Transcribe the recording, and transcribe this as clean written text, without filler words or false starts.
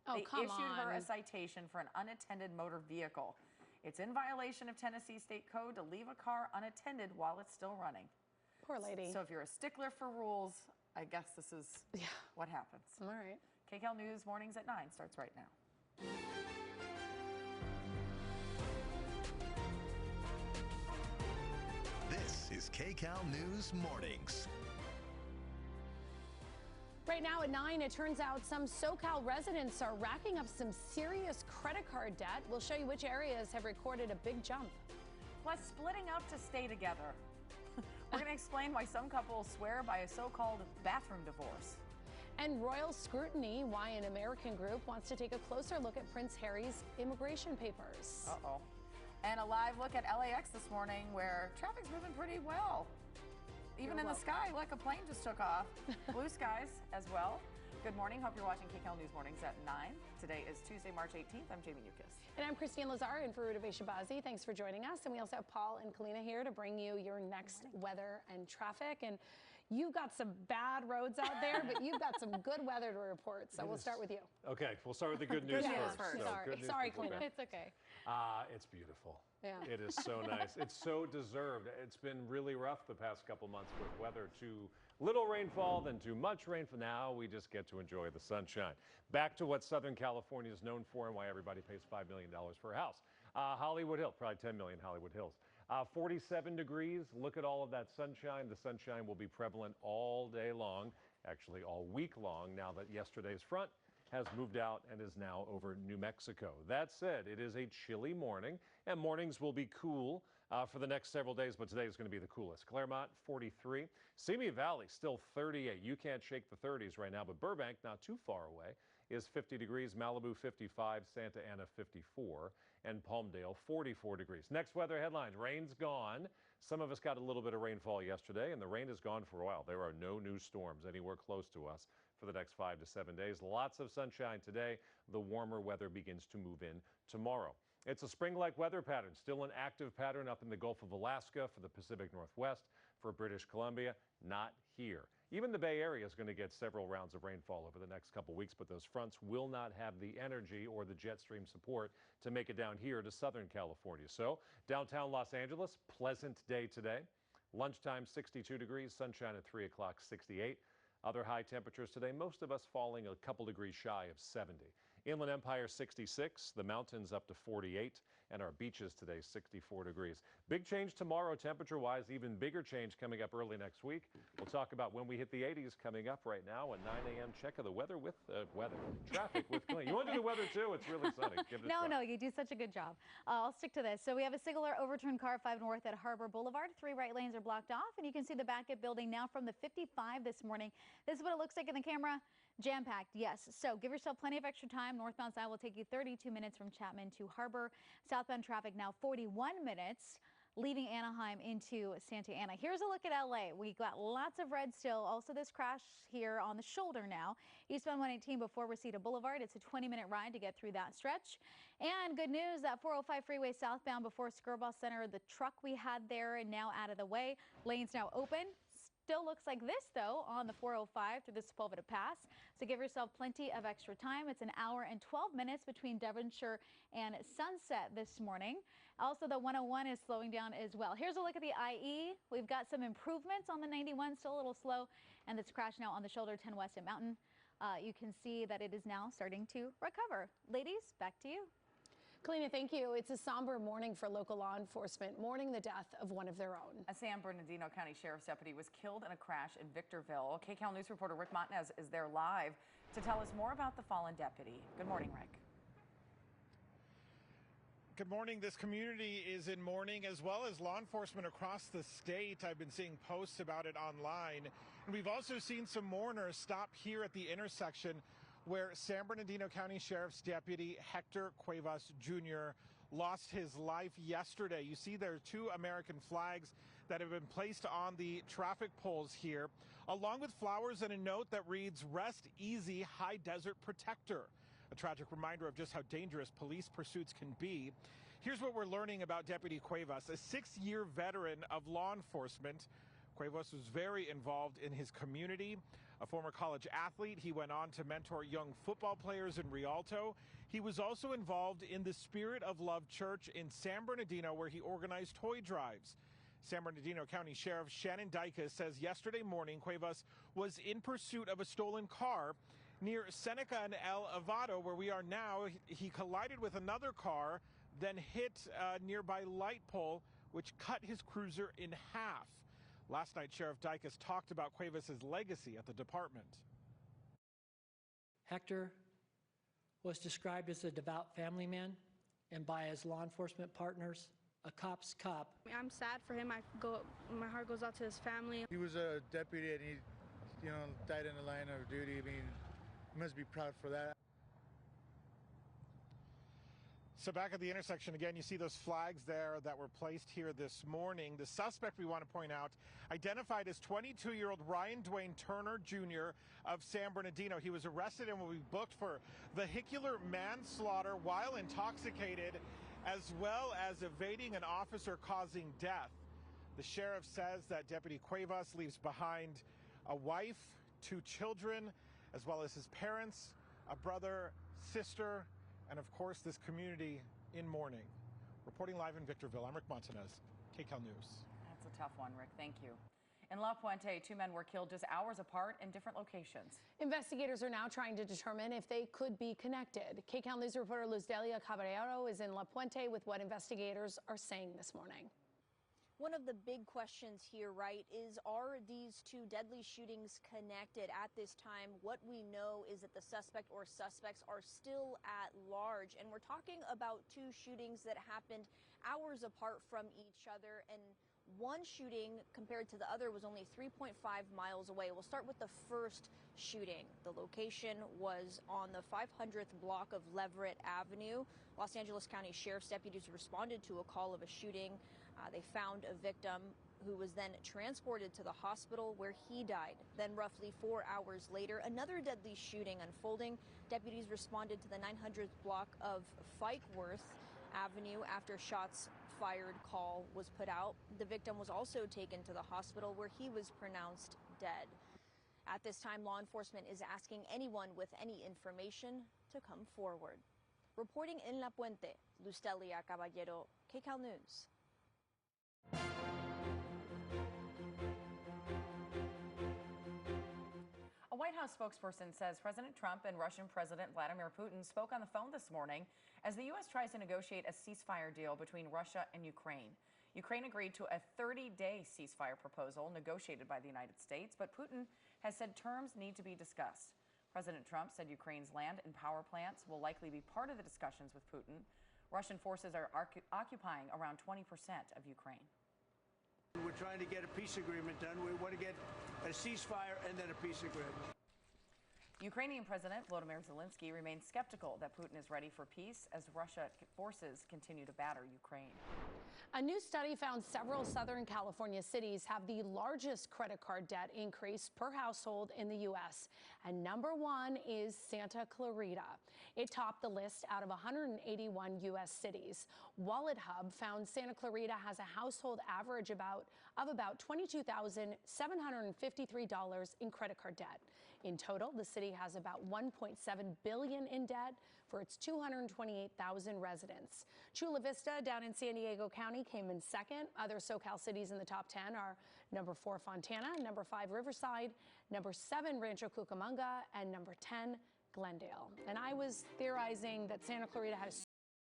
Oh, They come issued her on. a citation for an unattended motor vehicle. It's in violation of Tennessee State Code to leave a car unattended while it's still running. Poor lady. So if you're a stickler for rules, I guess this is what happens. All right. Kcal News Mornings at 9 starts right now. This is Kcal News Mornings. Right now at 9, it turns out some SoCal residents are racking up some serious credit card debt. We'll show you which areas have recorded a big jump. Plus, splitting up to stay together. We're going to explain why some couples swear by a so-called bathroom divorce. And royal scrutiny, why an American group wants to take a closer look at Prince Harry's immigration papers. Uh-oh. And a live look at LAX this morning where traffic's moving pretty well. Even in the sky, like a plane just took off. Blue skies as well. Good morning. Hope you're watching Kcal News Mornings at 9. Today is Tuesday, March 18th. I'm Jamie Newkis. And I'm Christine Lazar in for Ruta Shabazi. Thanks for joining us. And we also have Paul and Kalina here to bring you your next weather and traffic. And you've got some bad roads out there, but you've got some good weather to report. So we'll start with you. Okay, we'll start with the good news first. Sorry, Kalina. It's okay. It's beautiful. Yeah. It is so nice. It's so deserved. It's been really rough the past couple months with weather. Too little rainfall, then too much rainfall. Now we just get to enjoy the sunshine. Back to what Southern California is known for and why everybody pays $5 million for a house. Hollywood Hills, probably 10 million Hollywood Hills. 47 degrees. Look at all of that sunshine. The sunshine will be prevalent all day long, actually all week long, now that yesterday's front has moved out and is now over New Mexico. That said, it is a chilly morning, and mornings will be cool for the next several days, but today is going to be the coolest. Claremont, 43. Simi Valley, still 38. You can't shake the 30s right now, but Burbank, not too far away, is 50 degrees. Malibu, 55. Santa Ana, 54. And Palmdale, 44 degrees. Next weather headlines. Rain's gone. Some of us got a little bit of rainfall yesterday, and the rain is gone for a while. There are no new storms anywhere close to us for the next 5 to 7 days. Lots of sunshine today. The warmer weather begins to move in tomorrow. It's a spring-like weather pattern, still an active pattern up in the Gulf of Alaska, for the Pacific Northwest, for British Columbia, not here. Even the Bay Area is going to get several rounds of rainfall over the next couple weeks, but those fronts will not have the energy or the jet stream support to make it down here to Southern California. So downtown Los Angeles, pleasant day today. Lunchtime, 62 degrees, sunshine at 3 o'clock, 68. Other high temperatures today, most of us falling a couple degrees shy of 70. Inland Empire, 66. The mountains up to 48. And our beaches today, 64 degrees. Big change tomorrow temperature-wise, even bigger change coming up early next week. We'll talk about when we hit the 80s coming up right now at 9 a.m. Check of the weather with traffic with Clean. You want to do the weather too? It's really sunny. Give it a try. No, you do such a good job. I'll stick to this. So we have a singular overturned car 5 north at Harbor Boulevard. 3 right lanes are blocked off, and you can see the backup building now from the 55 this morning. This is what it looks like in the camera. Jam-packed, yes. So give yourself plenty of extra time. Northbound side will take you 32 minutes from Chapman to Harbor. Southbound traffic now 41 minutes, leaving Anaheim into Santa Ana. Here's a look at LA. We got lots of red still. Also this crash here on the shoulder now. Eastbound 118 before Reseda Boulevard. It's a 20-minute ride to get through that stretch. And good news, that 405 freeway southbound before Skirball Center, the truck we had there and now out of the way. Lanes now open. Still looks like this, though, on the 405 through the Sepulveda Pass. So give yourself plenty of extra time. It's an hour and 12 minutes between Devonshire and Sunset this morning. Also, the 101 is slowing down as well. Here's a look at the IE. We've got some improvements on the 91, still a little slow. And this crash now on the shoulder 10 West at Mountain. You can see that it is now starting to recover. Ladies, back to you. Kalina, thank you. It's a somber morning for local law enforcement, mourning the death of one of their own. A San Bernardino County Sheriff's deputy was killed in a crash in Victorville. Kcal News reporter Rick Montanez is there live to tell us more about the fallen deputy. Good morning, Rick. Good morning. This community is in mourning, as well as law enforcement across the state. I've been seeing posts about it online. And we've also seen some mourners stop here at the intersection where San Bernardino County Sheriff's Deputy Hector Cuevas Jr. lost his life yesterday. You see there are 2 American flags that have been placed on the traffic poles here, along with flowers and a note that reads, "Rest easy, High Desert Protector." A tragic reminder of just how dangerous police pursuits can be. Here's what we're learning about Deputy Cuevas, a 6-year veteran of law enforcement. Cuevas was very involved in his community. A former college athlete, he went on to mentor young football players in Rialto. He was also involved in the Spirit of Love Church in San Bernardino, where he organized toy drives. San Bernardino County Sheriff Shannon Dicus says yesterday morning Cuevas was in pursuit of a stolen car near Seneca and El Avado, where we are now. He collided with another car, then hit a nearby light pole, which cut his cruiser in half. Last night, Sheriff Dicus talked about Cuevas' legacy at the department. Hector was described as a devout family man, and by his law enforcement partners, a cop's cop. I'm sad for him. My heart goes out to his family. He was a deputy and he, died in the line of duty. I mean, he must be proud for that. So back at the intersection again, you see those flags there that were placed here this morning. The suspect, we want to point out, identified as 22-year-old Ryan Dwayne Turner Jr. of San Bernardino. He was arrested and will be booked for vehicular manslaughter while intoxicated, as well as evading an officer causing death. The sheriff says that Deputy Cuevas leaves behind a wife, 2 children, as well as his parents, a brother, sister, and of course this community in mourning. Reporting live in Victorville, I'm Rick Montanez, Kcal News. That's a tough one, Rick. Thank you. In La Puente, 2 men were killed just hours apart in different locations. Investigators are now trying to determine if they could be connected. Kcal News reporter Luz Delia Caballero is in La Puente with what investigators are saying this morning. One of the big questions here, right, is are these 2 deadly shootings connected at this time? What we know is that the suspect or suspects are still at large. And we're talking about 2 shootings that happened hours apart from each other. And one shooting compared to the other was only 3.5 miles away. We'll start with the first shooting. The location was on the 500th block of Leverett Avenue. Los Angeles County Sheriff's deputies responded to a call of a shooting. They found a victim who was then transported to the hospital where he died. Then roughly 4 hours later, another deadly shooting unfolding. Deputies responded to the 900th block of Fikeworth Avenue after shots fired call was put out. The victim was also taken to the hospital where he was pronounced dead. At this time, law enforcement is asking anyone with any information to come forward. Reporting in La Puente, Luz Delia Caballero, Kcal News. A White House spokesperson says President Trump and Russian President Vladimir Putin spoke on the phone this morning as the U.S. tries to negotiate a ceasefire deal between Russia and Ukraine. Ukraine agreed to a 30-day ceasefire proposal negotiated by the United States, but Putin has said terms need to be discussed. President Trump said Ukraine's land and power plants will likely be part of the discussions with Putin. Russian forces are occupying around 20% of Ukraine. We're trying to get a peace agreement done. We want to get a ceasefire and then a peace agreement. Ukrainian President Volodymyr Zelensky remains skeptical that Putin is ready for peace as Russian forces continue to batter Ukraine. A new study found several Southern California cities have the largest credit card debt increase per household in the U.S. And #1 is Santa Clarita. It topped the list out of 181 U.S. cities. Wallet Hub found Santa Clarita has a household average of about $22,753 in credit card debt. In total, the city has about $1.7 billion in debt for its 228,000 residents. Chula Vista down in San Diego County came in second. Other SoCal cities in the top 10 are #4 Fontana, #5 Riverside, #7 Rancho Cucamonga, and #10 Glendale. And I was theorizing that Santa Clarita had a